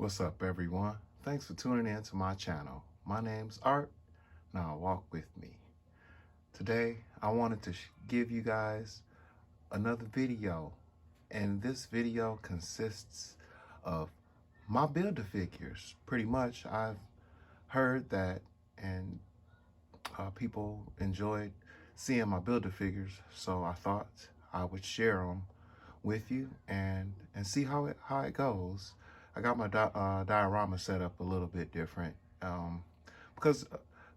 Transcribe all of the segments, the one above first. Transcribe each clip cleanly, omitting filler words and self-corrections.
What's up, everyone? Thanks for tuning in to my channel. My name's Art. Now walk with me. Today, I wanted to give you guys another video, and this video consists of my Build-A-Figures. Pretty much, I've heard that, and people enjoyed seeing my Build-A-Figures, so I thought I would share them with you and see how it goes. I got my diorama set up a little bit different because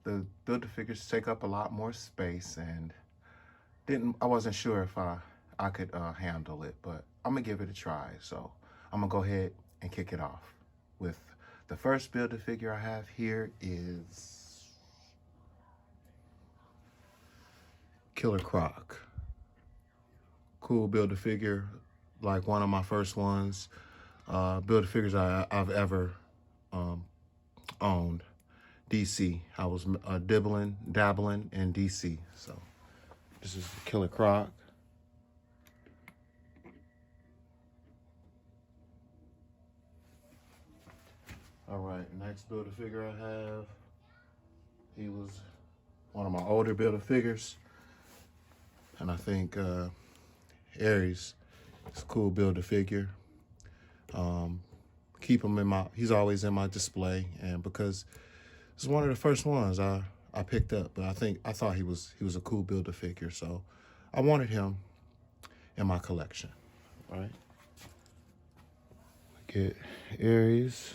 the Build-A-Figures take up a lot more space, and I wasn't sure if I could handle it, but I'm gonna give it a try. So I'm gonna go ahead and kick it off with the first Build-A-Figure I have here is Killer Croc. Cool Build-A-Figure, like one of my first ones. Build-A-Figures I've ever owned. DC. I was dabbling in DC. So this is Killer Croc. All right, next Build-A-Figure I have. He was one of my older Build-A-Figures, and I think Aries is a cool Build-A-Figure. Keep him he's always in my display, and because it's one of the first ones I picked up, but I thought he was a cool Build-A-Figure, so I wanted him in my collection. All right, get Aries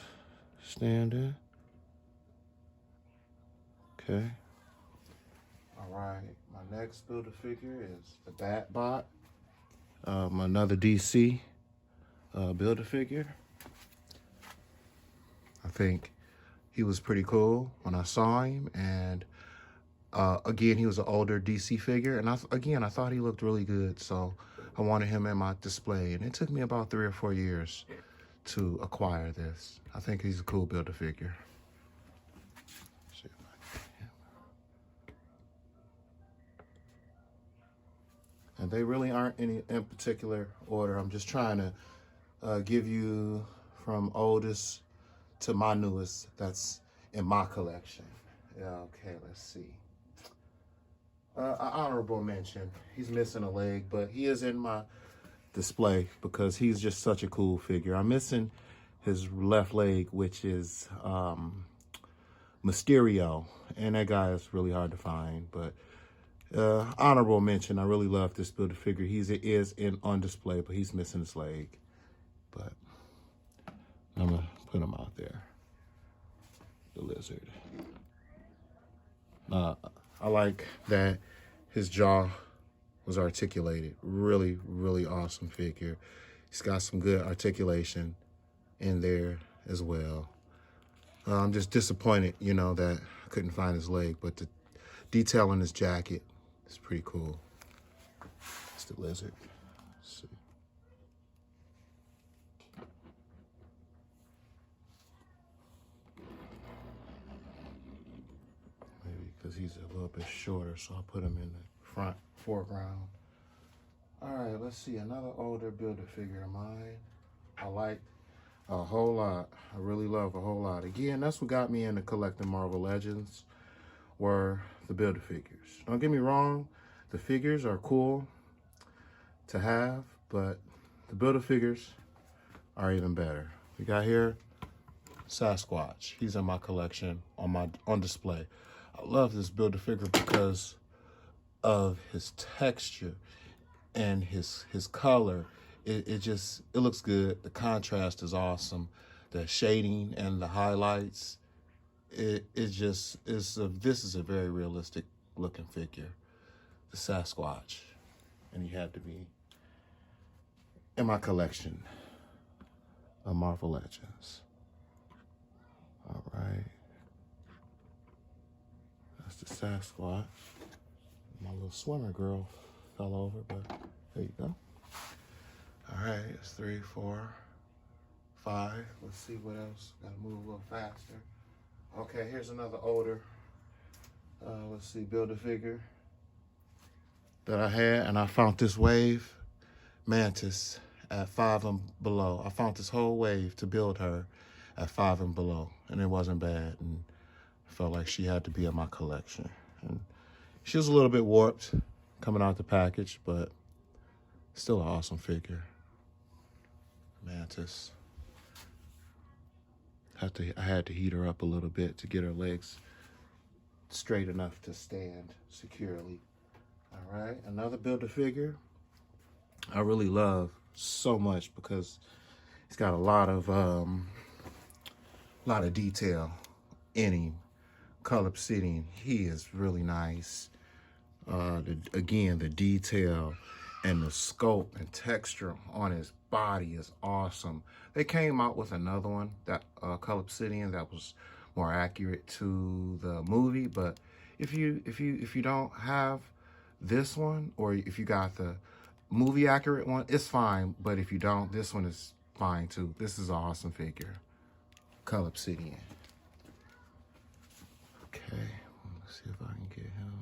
standing. Okay. All right, my next Build-A-Figure is the Batbot. Another DC Build-A-Figure. I think he was pretty cool when I saw him, and again, he was an older DC figure, and I thought he looked really good, so I wanted him in my display, and it took me about 3 or 4 years to acquire this. I think he's a cool Build-A-Figure. And they really aren't any in particular order. I'm just trying to give you from oldest to my newest that's in my collection. Yeah, okay, let's see. An honorable mention. He's missing a leg, but he is in my display because he's just such a cool figure. I'm missing his left leg, which is Mysterio, and that guy is really hard to find, but honorable mention. I really love this Build-A-Figure. He is on display, but he's missing his leg. But I'm gonna put him out there. The lizard. I like that his jaw was articulated. Really, really awesome figure. He's got some good articulation in there as well. I'm just disappointed, that I couldn't find his leg, but the detail on his jacket is pretty cool. It's the lizard. Let's see. Maybe because he's a little bit shorter, so I'll put him in the foreground. All right, let's see, another older Build-A-Figure of mine. I like a whole lot. I really love a whole lot. Again, that's what got me into collecting Marvel Legends, were the Build-A-Figures. Don't get me wrong, the figures are cool to have, but the Build-A-Figures are even better. We got here Sasquatch. He's in my collection on display. I love this Build-A-Figure because of his texture and his color. It looks good. The contrast is awesome. The shading and the highlights. This is a very realistic looking figure, the Sasquatch, and he had to be in my collection of Marvel Legends. All right, that's the Sasquatch. My little swimmer girl fell over, but there you go. All right, it's 3, 4, 5. Let's see what else. Gotta move a little faster. Okay, here's another older, let's see, Build-A-Figure that I had, and I found this wave, Mantis, at 5 and below. I found this whole wave to build her, at 5 and below, and it wasn't bad, and I felt like she had to be in my collection. And she was a little bit warped coming out the package, but still an awesome figure. Mantis. I had to heat her up a little bit to get her legs straight enough to stand securely. All right, another Build-A-Figure I really love so much because it's got a lot of detail in him. Color obsidian, he is really nice. Again, the detail and the scope and texture on his body is awesome. They came out with another one, that color obsidian, that was more accurate to the movie. But if you don't have this one, or if you got the movie accurate one, it's fine. But if you don't, this one is fine too. This is an awesome figure. Color obsidian. Okay, let's see if I can get him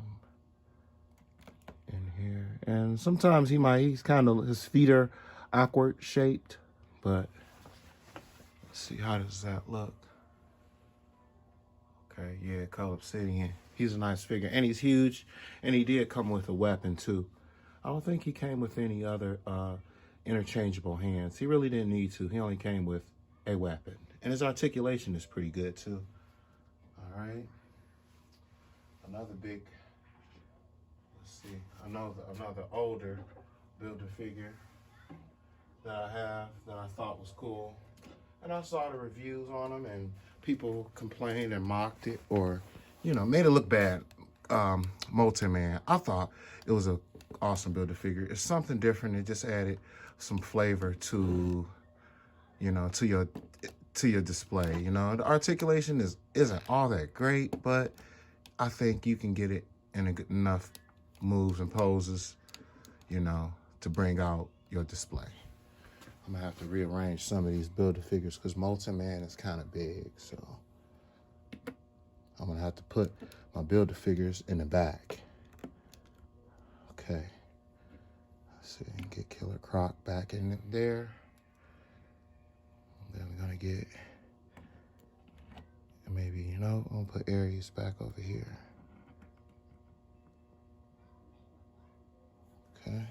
in here. And sometimes he's kind of, his feet are awkward shaped, but let's see, how does that look? Okay, yeah, color obsidian. He's a nice figure, and he's huge, and he did come with a weapon too. I don't think he came with any other interchangeable hands. He really didn't need to. He only came with a weapon, and his articulation is pretty good too. All right, another big, let's see, another older Build-A-Figure that I have that I thought was cool. And I saw the reviews on them, and people complained and mocked it, or, you know, made it look bad. Molten Man. I thought it was an awesome Build-A-Figure. It's something different. It just added some flavor to, you know, to your display. You know, the articulation isn't all that great, but I think you can get it in enough moves and poses, you know, to bring out your display. I'm gonna have to rearrange some of these Build-A-Figures because Molten Man is kind of big, so I'm gonna have to put my Build-A-Figures in the back. Okay, let's see, get Killer Croc back in there. Then we're gonna get, maybe, you know, I'm gonna put Ares back over here. Okay.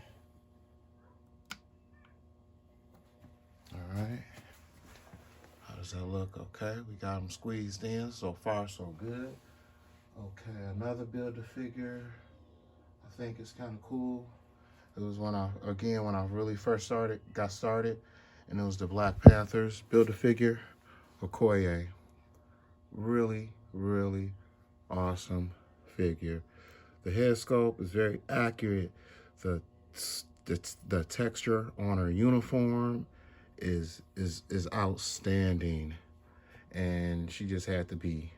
All right. How does that look? Okay, we got them squeezed in. So far, so good. Okay, another Build-A-Figure. I think it's kind of cool. It was when I really first got started, and it was the Black Panthers Build-A-Figure, Okoye. Really, really awesome figure. The head sculpt is very accurate. The texture on her uniform is outstanding, and she just had to be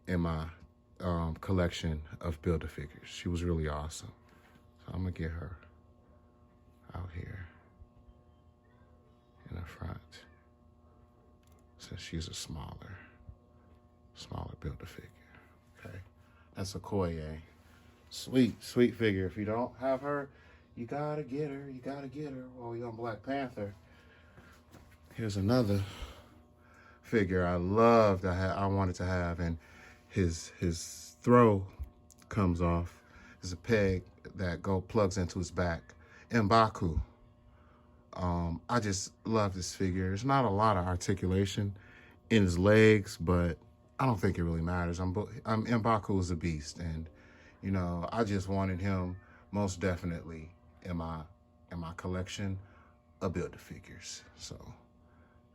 in my collection of Build-A-Figures. She was really awesome. So I'm gonna get her out here in the front, since she's a smaller Build-A-Figure. Okay, that's a Okoye. Sweet figure. If you don't have her, you gotta get her. You gotta get her while you're on Black Panther. Here's another figure I loved. I wanted to have, and his throw comes off. There's a peg that plugs into his back. In Baku. I just love this figure. There's not a lot of articulation in his legs, but I don't think it really matters. Baku is a beast, and you know, I just wanted him most definitely in my collection of Build-A-Figures. So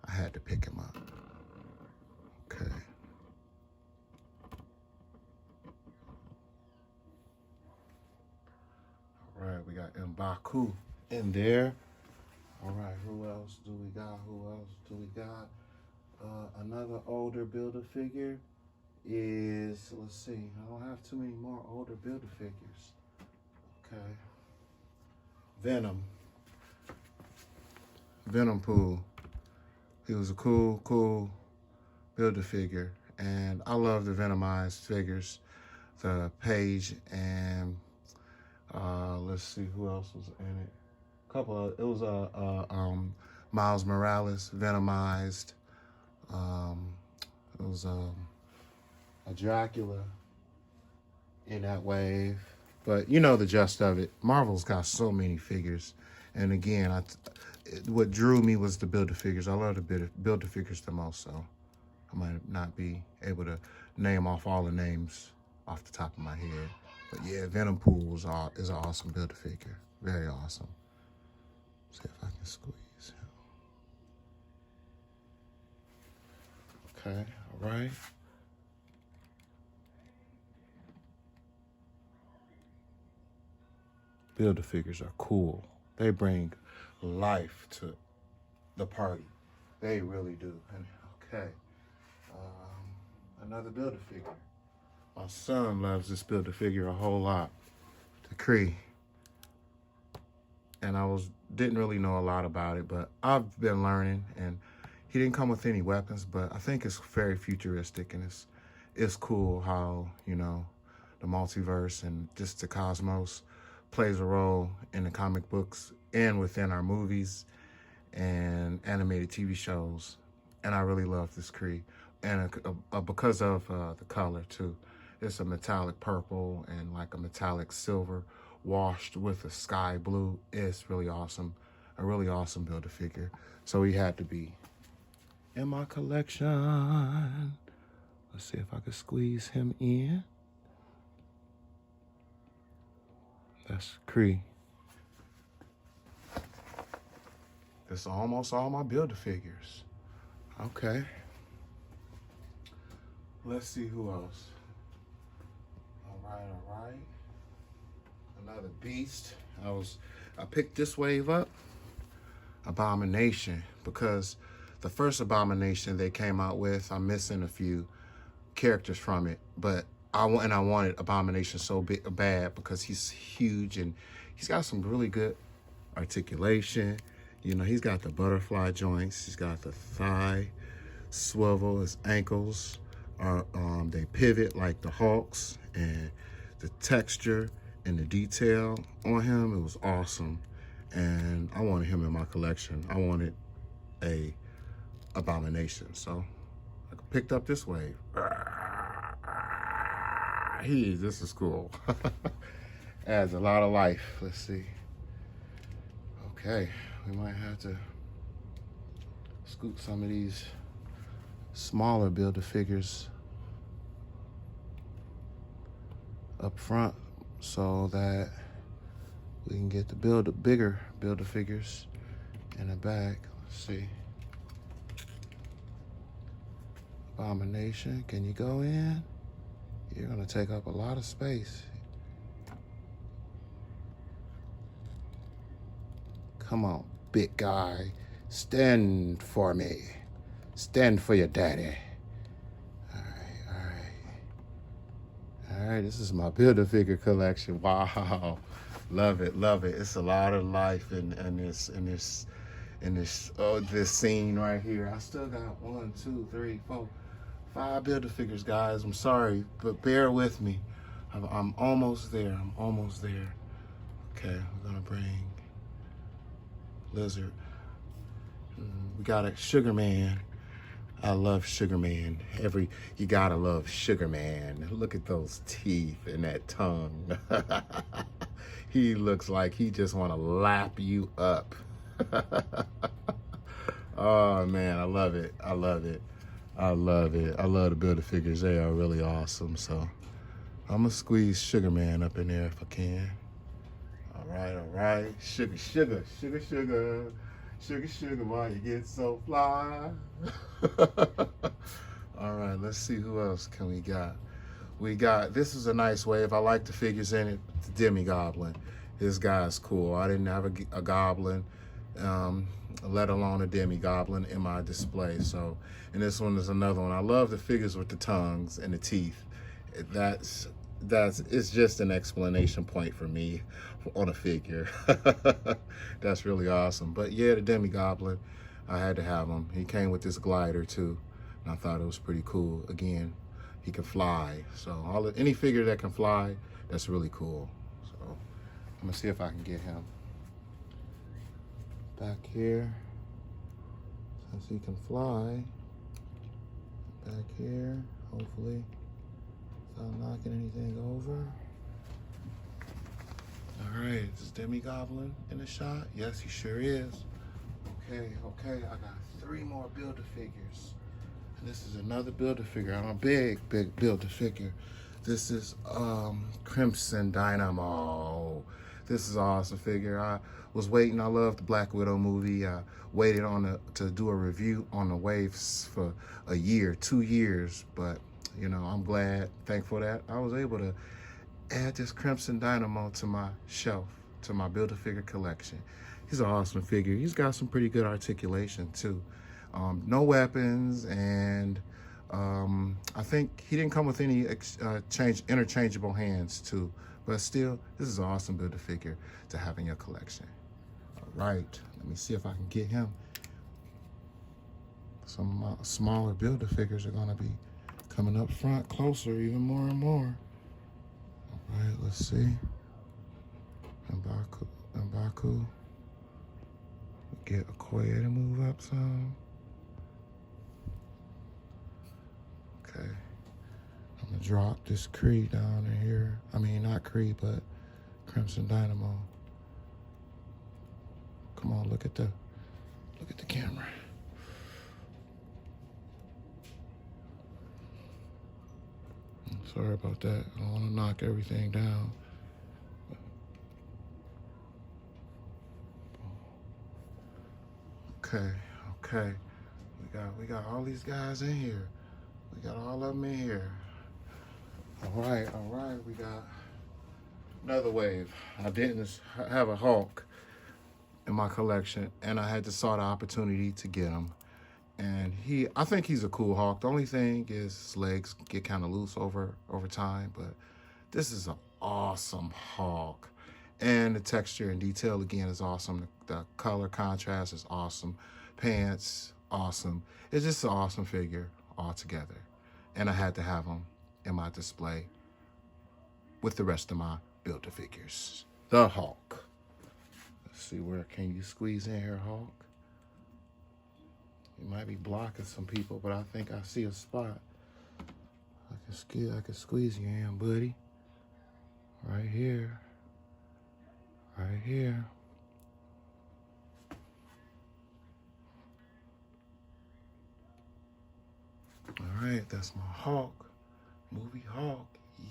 I had to pick him up. Okay. All right, we got Baku in there. All right, who else do we got? Another older Build-A-Figure is, let's see, I don't have too many more older Build-A-Figures. Okay. Venom Pool. He was a cool Build-A-Figure, and I love the Venomized figures. The Page and let's see who else was in it. It was Miles Morales Venomized. It was a Dracula in that wave. But you know the gist of it. Marvel's got so many figures. And again, what drew me was the Build-A-Figures. I love the Build-A-Figures the most, so I might not be able to name off all the names off the top of my head. But yeah, Venom Pool is an awesome Build-A-Figure. Very awesome. See if I can squeeze him. Okay, all right. Build-A-Figures are cool. They bring life to the party. They really do. And, okay. Another Build-A-Figure. My son loves this Build-A-Figure a whole lot. The Kree. And didn't really know a lot about it, but I've been learning. And he didn't come with any weapons, but I think it's very futuristic, and it's cool how, you know, the multiverse and just the cosmos plays a role in the comic books and within our movies and animated TV shows. And I really love this Kree, and because of the color too. It's a metallic purple and like a metallic silver washed with a sky blue. It's really awesome. A really awesome Build-A-Figure. So he had to be in my collection. Let's see if I can squeeze him in. That's Kree. That's almost all my Build-A-Figures. Okay. Let's see who else. All right. Another beast. I picked this wave up. Abomination, because the first Abomination they came out with, I'm missing a few characters from it, but I wanted Abomination so bad because he's huge and he's got some really good articulation. You know, he's got the butterfly joints. He's got the thigh swivel. His ankles are they pivot like the Hulk's, and the texture and the detail on him, it was awesome. And I wanted him in my collection. I wanted a Abomination, so I picked up this wave. This is cool. Adds a lot of life. Let's see. Okay, we might have to scoop some of these smaller Build-A-Figures up front so that we can get the bigger Build-A-Figures in the back. Let's see. Abomination, can you go in? You're gonna take up a lot of space. Come on, big guy. Stand for me. Stand for your daddy. All right, this is my Build-A-Figure collection. Wow. Love it. It's a lot of life in this scene right here. I still got 1, 2, 3, 4, 5 Build-A-Figures, guys. I'm sorry, but bear with me. I'm almost there. Okay, we're gonna bring Lizard. We got a Sugar Man. I love Sugar Man. You gotta love Sugar Man. Look at those teeth and that tongue. He looks like he just wanna lap you up. Oh man, I love it. I love the Build-A-Figures. They are really awesome. So I'm gonna squeeze Sugar Man up in there if I can. All right. Sugar, why you get so fly? All right, let's see who else can we got. This is a nice wave. I like the figures in it. The Demi Goblin. This guy's cool. I didn't have a Goblin, let alone a Demi Goblin in my display. So, and this one is another one. I love the figures with the tongues and the teeth. It's just an explanation point for me on a figure. That's really awesome. But yeah, the Demi Goblin, I had to have him. He came with this glider too, and I thought it was pretty cool. Again, he can fly. So any figure that can fly, that's really cool. So I'm gonna see if I can get him back here, since he can fly. Back here, hopefully, without knocking anything over. All right, is Demi Goblin in the shot? Yes, he sure is. Okay, I got 3 more Build-A-Figures. And this is another Build-A-Figure. I'm a big Build-A-Figure. This is Crimson Dynamo. This is an awesome figure. I was waiting. I love the Black Widow movie. I waited to do a review on the waves for a year, 2 years. But, you know, I'm glad, thankful that I was able to add this Crimson Dynamo to my shelf, to my Build-A-Figure collection. He's an awesome figure. He's got some pretty good articulation too. No weapons, and I think he didn't come with any interchangeable hands too. But still, this is an awesome Build-A-Figure to have in your collection. All right, let me see if I can get him. Some of my smaller Build-A-Figures are gonna be coming up front closer even more and more. All right, let's see. And Baku. Get Okoye to move up some. Okay. I'm gonna drop this Kree down in here. I mean, not Kree, but Crimson Dynamo. Come on, look at the camera. Sorry about that. I don't want to knock everything down. Okay. We got all these guys in here. We got all of them in here. All right. We got another wave. I didn't have a Hulk in my collection, and I had to saw the opportunity to get him. And I think he's a cool Hulk. The only thing is his legs get kind of loose over time, but this is an awesome Hulk. And the texture and detail, again, is awesome. The color contrast is awesome. Pants, awesome. It's just an awesome figure altogether. And I had to have him in my display with the rest of my Build-A-Figures. The Hulk. Let's see, where can you squeeze in here, Hulk? You might be blocking some people, but I think I see a spot. I can squeeze you in, buddy. Right here. Right here. All right, that's my Hulk. Movie Hulk.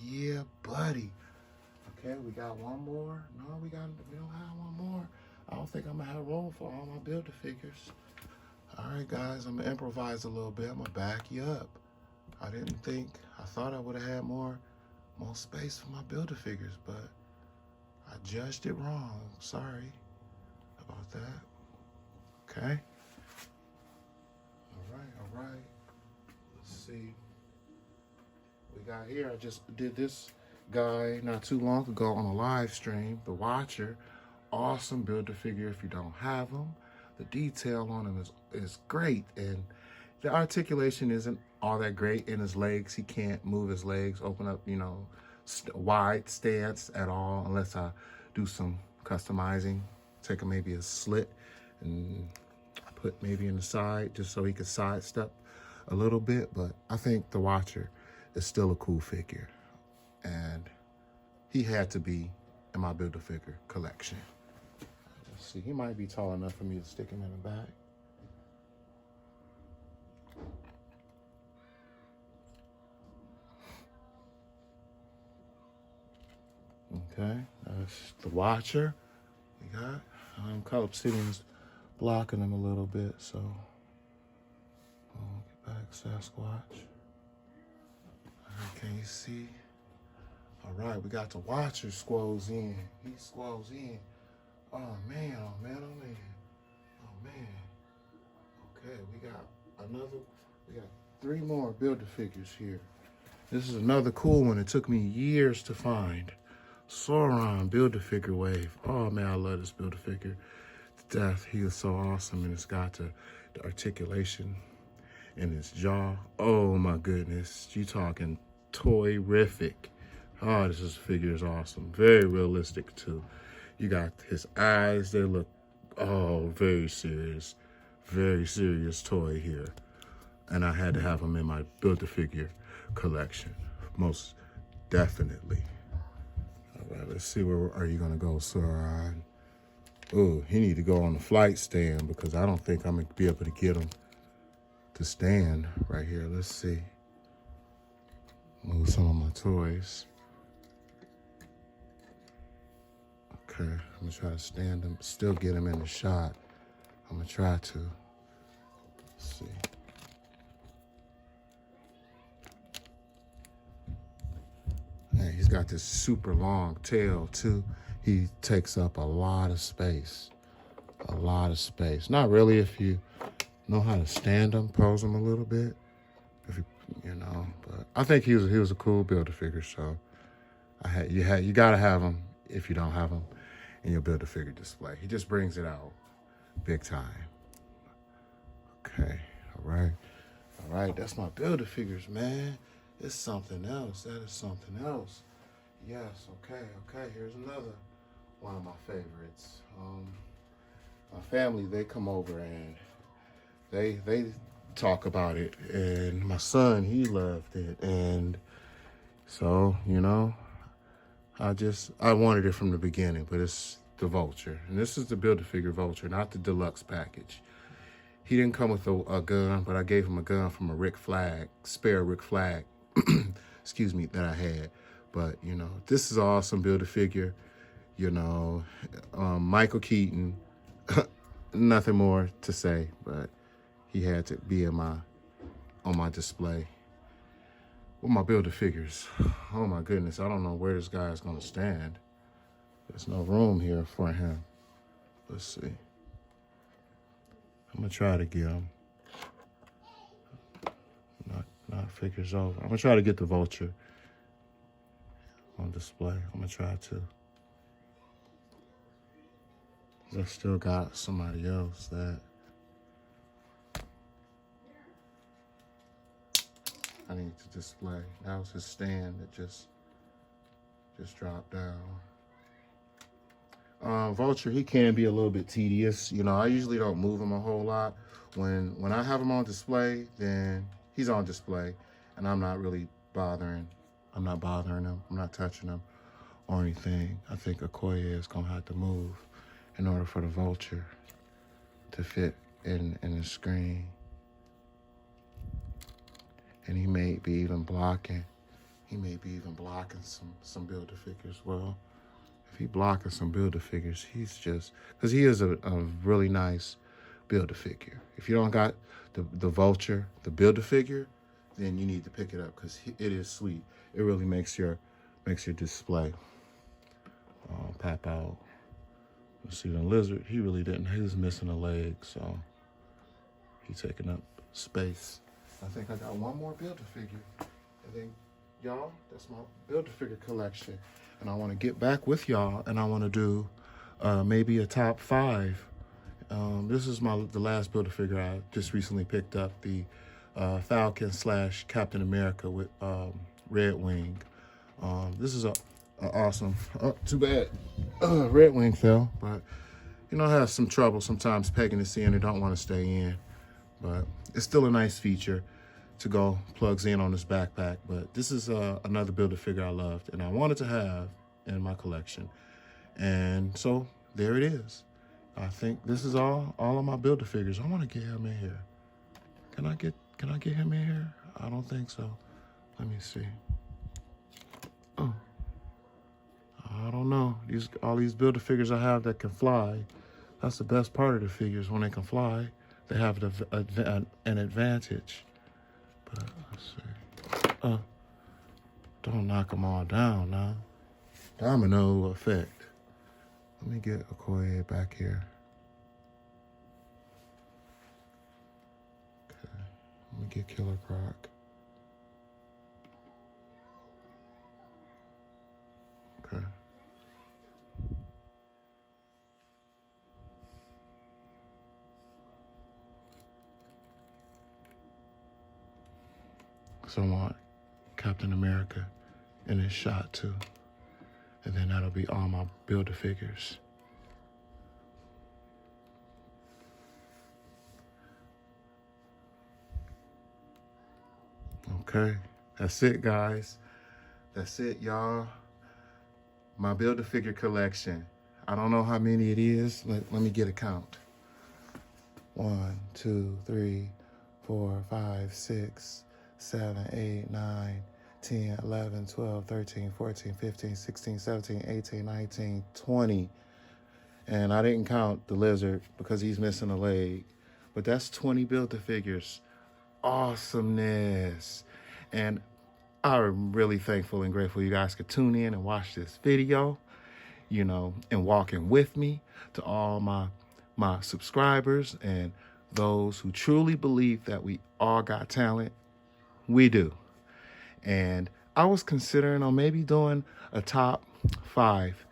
Yeah, buddy. Okay, we got one more. No, we don't have one more. I don't think I'm gonna have room for all my Build-A-Figures. All right, guys, I'm gonna improvise a little bit. I'm gonna back you up. I thought I would have had more space for my Build-A-Figures, but I judged it wrong. Sorry about that. Okay. All right. Let's see. We got here. I just did this guy not too long ago on a live stream, the Vulture. Awesome Build-A-Figure if you don't have them. The detail on him is great, and the articulation isn't all that great in his legs. He can't move his legs, open up, wide stance at all, unless I do some customizing. Take maybe a slit and put maybe in the side just so he could sidestep a little bit. But I think the Vulture is still a cool figure, and he had to be in my Build-A-Figure collection. Let's see, he might be tall enough for me to stick him in the back. Okay, that's the Vulture we got. Color Obsidian's blocking him a little bit, so get back, Sasquatch. All right, can you see? All right, we got the Vulture squoze in. He squoze in. Oh man. Okay, we got 3 more Build-A-Figures here. This is another cool one. It took me years to find. Sauron Build-A-Figure wave. Oh man, I love this Build-A-Figure to death. He is so awesome, and it's got the articulation in his jaw. Oh my goodness, you talking toy-rific. Oh, figure is awesome. Very realistic too. You got his eyes, they look, very serious. Very serious toy here. and I had to have them in my Build-A-Figure collection, most definitely. All right, let's see, where are you gonna go, Sauron? Oh, he need to go on the flight stand because I don't think I'm gonna be able to get him to stand right here. Let's see. Move some of my toys. Okay, I'm gonna try to stand him, still get him in the shot. I'm gonna try to. Let's see. Man, he's got this super long tail too. He takes up a lot of space. A lot of space. Not really if you know how to stand him, pose him a little bit. If you know, but I think he was a cool Build-A-Figure, so you gotta have him if you don't have him in your Build-A-Figure display. He just brings it out big time. Okay, all right, that's my Build-A-Figures, man. It's something else. That is something else. Yes, okay, here's another one of my favorites. My family, they come over and they talk about it, and my son, he loved it, and so, you know, I wanted it from the beginning, but it's the Vulture, and this is the Build-A-Figure Vulture, not the deluxe package. He didn't come with a gun, but I gave him a gun from a spare Rick Flag, excuse me, that I had. But, you know, this is an awesome Build-A-Figure, you know, Michael Keaton, nothing more to say, but he had to be on my display with my Build-A-Figures. Oh my goodness, I don't know where this guy is gonna stand. There's no room here for him. Let's see. I'm gonna try to get him. Not figures over. I'm gonna try to get the Vulture on display. I'm gonna try to. I still got somebody else that I need to display. That was his stand that just dropped down. Vulture, he can be a little bit tedious. You know, I usually don't move him a whole lot. When I have him on display, then he's on display, and I'm not really bothering. I'm not bothering him. I'm not touching him or anything. I think Okoye is gonna have to move in order for the Vulture to fit in the screen. And he may be even blocking. He may be even blocking some Build-A-Figures. Well, if he blocking some Build-A-Figures, he's just, because he is a really nice Build-A-Figure. If you don't got the Vulture, the Build-A-Figure, then you need to pick it up because it is sweet. It really makes your display pop out. You see the lizard, he really didn't. He was missing a leg, so he's taking up space. I think I got one more Build-A-Figure. And then, y'all, that's my Build-A-Figure collection. And I want to get back with y'all, and I want to do maybe a top 5. This is the last Build-A-Figure I just recently picked up, the Falcon / Captain America with Red Wing. This is a awesome. Oh, too bad. Red Wing fell, but you know, I have some trouble sometimes pegging this in and don't want to stay in. But it's still a nice feature to go plugs in on this backpack. But this is another Build-A-Figure I loved and I wanted to have in my collection. And so there it is. I think this is all of my Build-A-Figures. I want to get him in here. Can I get him in here? I don't think so. Let me see. Oh, I don't know. All these Build-A-Figures I have that can fly. That's the best part of the figures. When they can fly, they have an advantage. But let's see. Don't knock them all down now. Domino effect. Let me get Okoye back here. Okay. Let me get Killer Croc. Okay. So I want Captain America in his shot too. And then that'll be all my Build-A-Figures. Okay, that's it, guys. That's it, y'all. My Build-A-Figure collection. I don't know how many it is. Let me get a count. 1, 2, 3, 4, 5, 6, 7, 8, 9, 10, 11, 12, 13, 14, 15, 16, 17, 18, 19, 20. And I didn't count the lizard because he's missing a leg. But that's 20 Build-A-Figures. Awesomeness. And I'm really thankful and grateful you guys could tune in and watch this video, you know, and walking with me. To all my subscribers and those who truly believe that we all got talent, we do. And I was considering on maybe doing a top 5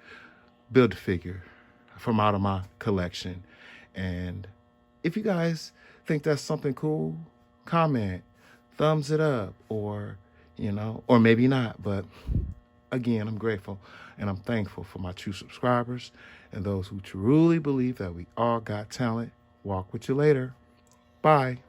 Build-A-Figure from out of my collection. And if you guys think that's something cool, comment, thumbs it up, or, you know, or maybe not. But again, I'm grateful and I'm thankful for my true subscribers and those who truly believe that we all got talent. Walk with you later. Bye.